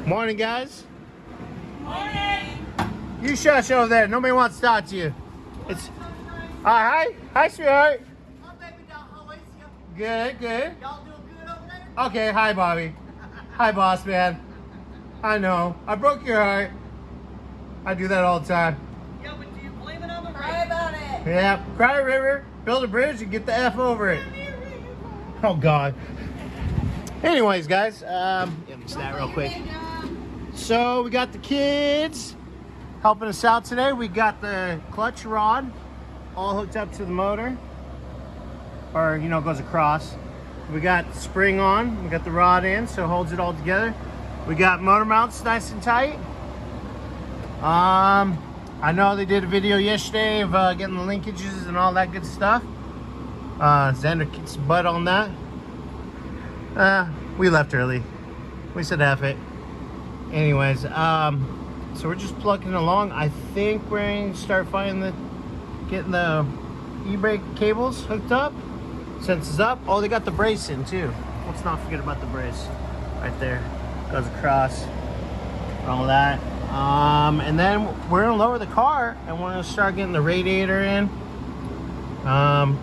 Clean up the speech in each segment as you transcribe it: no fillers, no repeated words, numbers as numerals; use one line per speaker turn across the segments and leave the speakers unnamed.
Morning, guys.
Morning.
You shush over there. Nobody wants to talk to you. It's hi, hi, sweetheart.
Oh, baby doll, how is you?
Good, good.
Y'all doing good over there?
Okay, hi, Bobby. Hi, boss man. I know. I broke your heart. I do that all the time.
Yeah, but do you blame it on the Cry about it.
Yeah. Cry a river, build a bridge, and get the F over it. Oh, God. Anyways, guys, give me that real quick. So we got the kids helping us out today. We got the clutch rod all hooked up to the motor, or you know, goes across. We got the spring on. We got the rod in, so it holds it all together. We got motor mounts nice and tight. I know they did a video yesterday of getting the linkages and all that good stuff. Xander kicked some butt on that. We left early. We said F it. Anyways, so we're just plugging along. I think we're going to start getting the e-brake cables hooked up. Senses up. Oh, they got the brace in too. Let's not forget about the brace. Right there. Goes across. All that. And then we're going to lower the car and we're going to start getting the radiator in.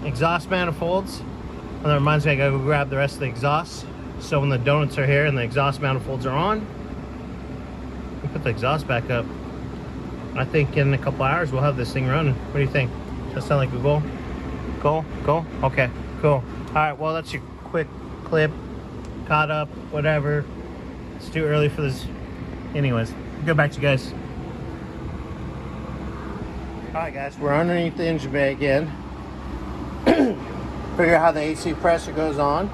Exhaust manifolds. And that reminds me, I gotta go grab the rest of the exhaust. So when the donuts are here and the exhaust manifolds are on, we put the exhaust back up. I think in a couple hours we'll have this thing running. What do you think? Does that sound like a goal? Goal? Okay, cool. All right, well, that's your quick clip. Caught up, whatever. It's too early for this. Anyways, go back to you guys. All right, guys, we're underneath the engine bay again. Figure out how the AC compressor goes on.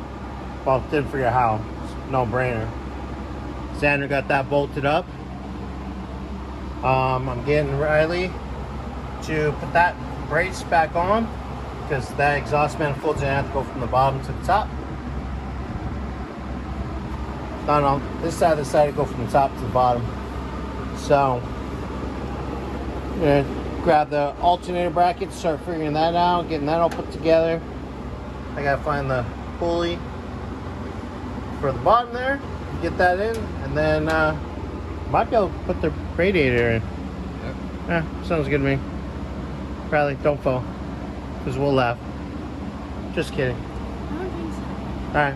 Well, didn't figure how. It's no brainer. Xander got that bolted up. I'm getting Riley to put that brace back on because that exhaust manifold's gonna have to go from the bottom to the top. Not on this side of the side, to go from the top to the bottom. So, I'm gonna grab the alternator bracket, start figuring that out, getting that all put together. I gotta find the pulley for the bottom there, get that in, and then might be able to put the radiator in. Yep. Yeah, sounds good to me. Riley, don't fall, because we'll laugh. Just kidding.
I don't think so.
All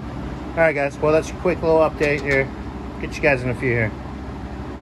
right, guys. Well, that's a quick little update here. Get you guys in a few here.